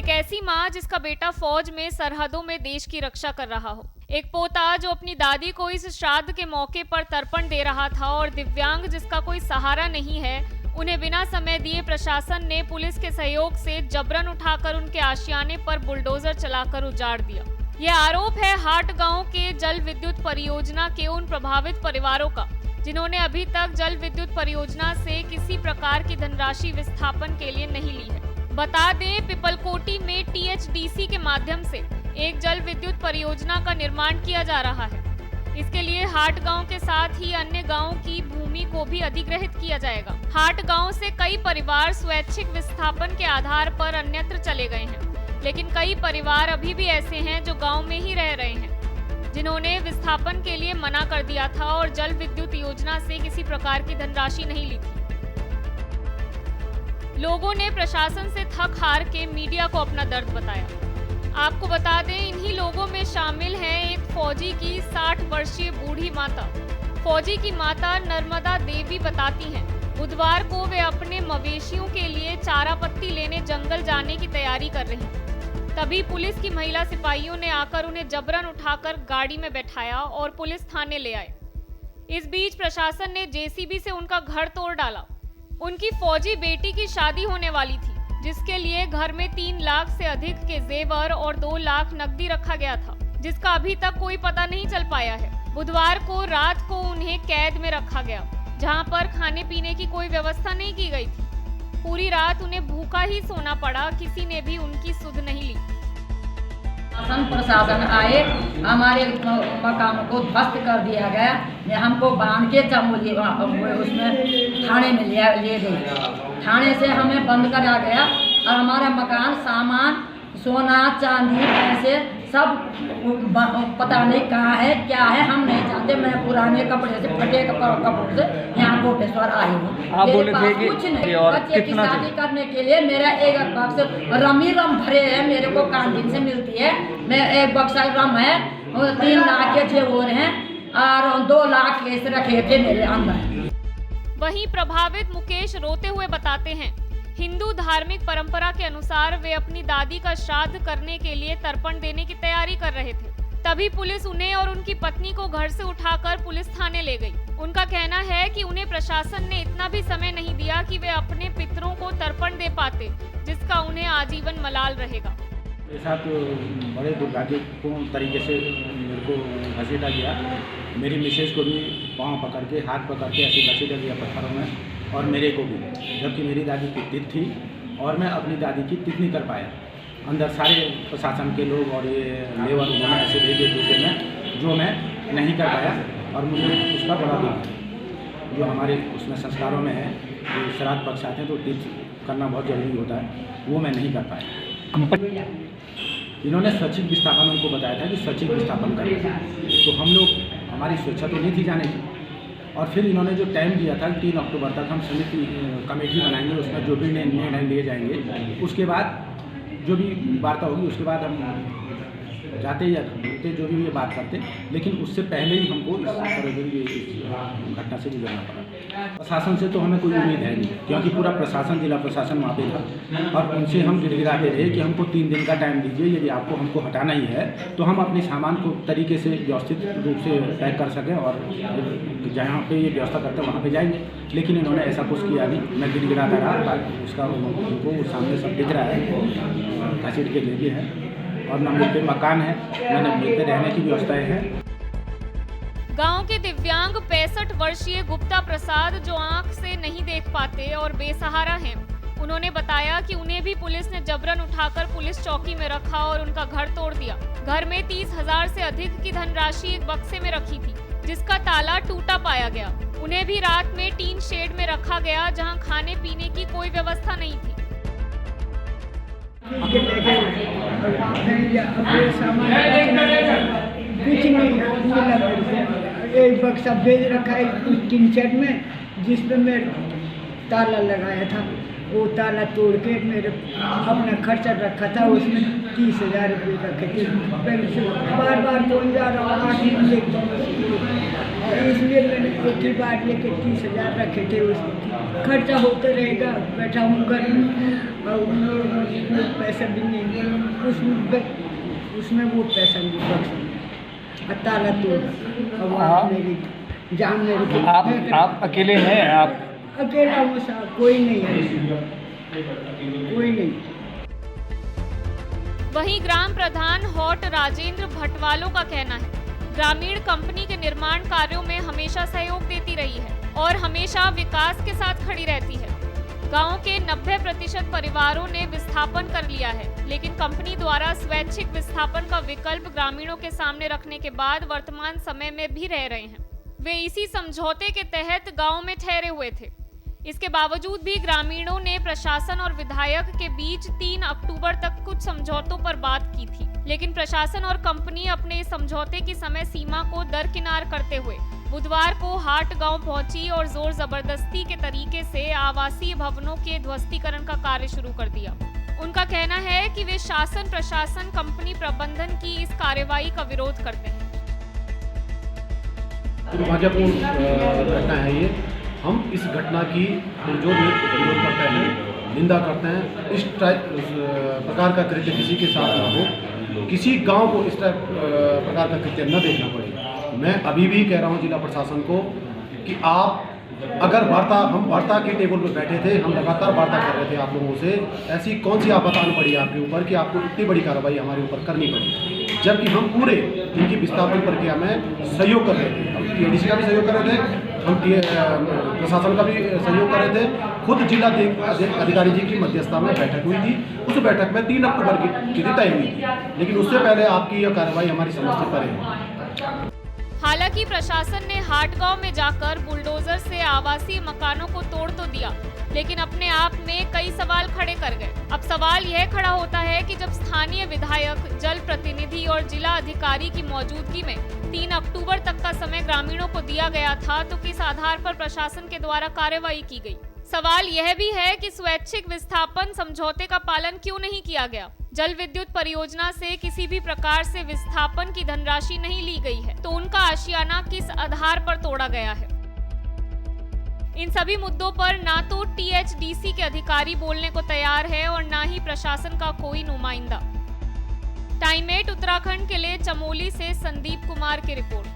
एक ऐसी माँ जिसका बेटा फौज में सरहदों में देश की रक्षा कर रहा हो, एक पोता जो अपनी दादी को इस श्राद्ध के मौके पर तर्पण दे रहा था और दिव्यांग जिसका कोई सहारा नहीं है, उन्हें बिना समय दिए प्रशासन ने पुलिस के सहयोग से जबरन उठाकर उनके आशियाने पर बुलडोजर चलाकर उजाड़ दिया। यह आरोप है हाट गांव के जल विद्युत परियोजना के उन प्रभावित परिवारों का जिन्होंने अभी तक जल विद्युत परियोजना से किसी प्रकार की धनराशि विस्थापन के लिए नहीं ली है। बता दें, पिपलकोटी में THDC के माध्यम से एक जल विद्युत परियोजना का निर्माण किया जा रहा है। इसके लिए हाट गांव के साथ ही अन्य गांवों की भूमि को भी अधिग्रहित किया जाएगा। हाट गांव से कई परिवार स्वैच्छिक विस्थापन के आधार पर अन्यत्र चले गए हैं, लेकिन कई परिवार अभी भी ऐसे हैं जो गांव में ही रह रहे हैं, जिन्होंने विस्थापन के लिए मना कर दिया था और जल विद्युत योजना से किसी प्रकार की धनराशि नहीं ली थी। लोगों ने प्रशासन से थक हार के मीडिया को अपना दर्द बताया। आपको बता दें, इन्हीं लोगों में शामिल है एक फौजी की 60 वर्षीय बूढ़ी माता। फौजी की माता नर्मदा देवी बताती हैं, बुधवार को वे अपने मवेशियों के लिए चारा पत्ती लेने जंगल जाने की तैयारी कर रही थी। तभी पुलिस की महिला सिपाहियों ने आकर उन्हें जबरन उठाकर गाड़ी में बैठाया और पुलिस थाने ले आए। इस बीच प्रशासन ने JCB से उनका घर तोड़ डाला। उनकी फौजी बेटी की शादी होने वाली थी, जिसके लिए घर में 3 लाख से अधिक के जेवर और 2 लाख नकदी रखा गया था, जिसका अभी तक कोई पता नहीं चल पाया है। बुधवार को रात को उन्हें कैद में रखा गया, जहां पर खाने पीने की कोई व्यवस्था नहीं की गई थी। पूरी रात उन्हें भूखा ही सोना पड़ा, किसी ने भी उनकी सुध नहीं ली। प्रशासन आए, हमारे मकानों को ध्वस्त कर दिया गया। हमको बांध के चमोली उसमें थाने में ले गए। थाने से हमें बंद करा गया और हमारा मकान, सामान, सोना चांदी, पैसे सब पता नहीं कहाँ है, क्या है, हम नहीं जानते। मैं पुराने कपड़े से, फटे कपड़ों से यहाँ कोटेश्वर आई हूँ। आप बोले थे कि कुछ नहीं, बच्चे की शादी करने के लिए मेरा एक बक्स रमी रम भरे है, मेरे को कैंटीन से मिलती है। मैं एक बक्सा रम है, 3 लाख के जेवर हैं और 2 लाख केस रखे थे मेरे अंदर। वहीं प्रभावित मुकेश रोते हुए बताते हैं, हिंदू धार्मिक परंपरा के अनुसार वे अपनी दादी का श्राद्ध करने के लिए तर्पण देने की तैयारी कर रहे थे। तभी पुलिस उन्हें और उनकी पत्नी को घर से उठाकर पुलिस थाने ले गई। उनका कहना है कि उन्हें प्रशासन ने इतना भी समय नहीं दिया कि वे अपने पितरों को तर्पण दे पाते, जिसका उन्हें आजीवन मलाल रहेगा। मेरे साथ बड़े दुर्भाग्यपूर्ण तरीके से मेरे को घसीटा गया। मेरी मिसेज को भी पाँव पकड़ के, हाथ पकड़ के ऐसे घसीटा गया पत्थरों में, और मेरे को भी, जबकि मेरी दादी की तिथ थी और मैं अपनी दादी की तिथ नहीं कर पाया। अंदर सारे प्रशासन के लोग और ये लेबर उन्होंने ऐसे भेजे दूसरे में, जो मैं नहीं कर पाया और मुझे उसका बड़ा दुख है। जो हमारे उसमें संस्कारों में है, जो श्राद्ध पक्ष आते हैं तो तिथ करना बहुत जरूरी होता है, वो मैं नहीं कर पाया। इन्होंने स्वैच्छिक विस्थापन उनको बताया था कि स्वैच्छिक विस्थापन करें, तो हम लोग, हमारी स्वेच्छा तो नहीं थी जाने की। और फिर इन्होंने जो टाइम दिया था 3 अक्टूबर तक हम समिति कमेटी बनाएंगे, उसमें जो भी निर्णय लिए जाएंगे, उसके बाद जो भी वार्ता होगी उसके बाद हम जाते या रुकते, जो भी ये बात करते, लेकिन उससे पहले ही हमको इस घटना से गुजरना पड़ा। प्रशासन से तो हमें कोई उम्मीद है नहीं, क्योंकि पूरा प्रशासन, जिला प्रशासन वहाँ पे था और उनसे हम गिड़गिड़ाते रहे कि हमको 3 दिन का टाइम दीजिए, यदि आपको हमको हटाना ही है तो हम अपने सामान को तरीके से व्यवस्थित रूप से पैक कर सकें और जहाँ पे ये व्यवस्था करते हैं वहाँ पे जाएंगे। लेकिन इन्होंने ऐसा कुछ किया नहीं। मैं गिड़गिड़ाता रहा, उसका उनको सामने सब दिख रहा है, घसीट के ले गए हैं और न मिलते मकान है, न मिलते रहने की व्यवस्थाएं हैं। गांव के दिव्यांग 65 वर्षीय गुप्ता प्रसाद, जो आंख से नहीं देख पाते और बेसहारा हैं, उन्होंने बताया कि उन्हें भी पुलिस ने जबरन उठाकर पुलिस चौकी में रखा और उनका घर तोड़ दिया। घर में 30,000 से अधिक की धनराशि एक बक्से में रखी थी, जिसका ताला टूटा पाया गया। उन्हें भी रात में टीन शेड में रखा गया, जहां खाने पीने की कोई व्यवस्था नहीं थी। कुछ नहीं, एक बक्सा भेज रखा है उस टीन शेड में, जिसमें मैं ताला लगाया था। वो ताला तोड़ के मेरे अपना खर्चा रखा था, उसमें 30,000 रुपये रखे थे। बार बार तोड़ जा रहा हूँ, इसलिए मैंने एक ही बार लेके 30,000 रखे थे। उसमें खर्चा होता रहेगा, बैठा हूँ घर में और उसमें पैसा भी नहीं, उसमें वो पैसा नहीं बचा, ताला तोड़ अब आप- मेरी जान मेरे को आप अकेले हैं? आप अकेला हूँ साहब, कोई नहीं है, कोई नहीं। वहीं ग्राम प्रधान हॉट राजेंद्र भटवालों का कहना है, ग्रामीण कंपनी के निर्माण कार्यों में हमेशा सहयोग देती रही है और हमेशा विकास के साथ खड़ी रहती है। गांव के 90% परिवारों ने विस्थापन कर लिया है, लेकिन कंपनी द्वारा स्वैच्छिक विस्थापन का विकल्प ग्रामीणों के सामने रखने के बाद वर्तमान समय में भी रह रहे हैं। वे इसी समझौते के तहत गांव में ठहरे हुए थे। इसके बावजूद भी ग्रामीणों ने प्रशासन और विधायक के बीच 3 अक्टूबर तक कुछ समझौतों पर बात की थी, लेकिन प्रशासन और कंपनी अपने इस समझौते की समय सीमा को दरकिनार करते हुए बुधवार को हाट गांव पहुंची और जोर जबरदस्ती के तरीके से आवासीय भवनों के ध्वस्तीकरण का कार्य शुरू कर दिया। उनका कहना है कि वे शासन, प्रशासन, कंपनी प्रबंधन की इस कार्रवाई का विरोध करते हैं। दुर्भाग्यपूर्ण घटना है ये। हम इस घटना की पुरजोर विरोध करते हैं, निंदा करते हैं। इस प्रकार का कृत्य किसी के साथ ना हो, किसी गांव को इस प्रकार का कृत्य न देखना पड़े। मैं अभी भी कह रहा हूं जिला प्रशासन को कि आप अगर हम वार्ता के टेबल पर बैठे थे, हम लगातार वार्ता कर रहे थे आप लोगों से, ऐसी कौन सी आपत आनी पड़ी आपके ऊपर कि आपको इतनी बड़ी कार्रवाई हमारे ऊपर करनी पड़ी, जबकि हम पूरे इनकी विस्थापन प्रक्रिया में सहयोग कर रहे थे। हम TDC का भी सहयोग कर रहे थे, हम प्रशासन का भी सहयोग कर रहे थे। खुद जिला अधिकारी जी की मध्यस्थता में बैठक हुई थी। उस बैठक में 3 अक्टूबर की तिथि तय हुई थी, लेकिन उससे पहले आपकी यह कार्रवाई हमारी समझ से परे है। हालांकि प्रशासन ने हाट गांव में जाकर बुलडोजर से आवासीय मकानों को तोड़ तो दिया, लेकिन अपने आप में कई सवाल खड़े कर गए। अब सवाल यह खड़ा होता है कि जब स्थानीय विधायक, जल प्रतिनिधि और जिला अधिकारी की मौजूदगी में 3 अक्टूबर तक का समय ग्रामीणों को दिया गया था, तो किस आधार पर प्रशासन के द्वारा कार्रवाई की गई? सवाल यह भी है कि स्वैच्छिक विस्थापन समझौते का पालन क्यों नहीं किया गया? जल विद्युत परियोजना से किसी भी प्रकार से विस्थापन की धनराशि नहीं ली गई है, तो उनका आशियाना किस आधार पर तोड़ा गया है? इन सभी मुद्दों पर ना तो THDC के अधिकारी बोलने को तैयार है और ना ही प्रशासन का कोई नुमाइंदा। टाइम 8 उत्तराखंड के लिए चमोली से संदीप कुमार की रिपोर्ट।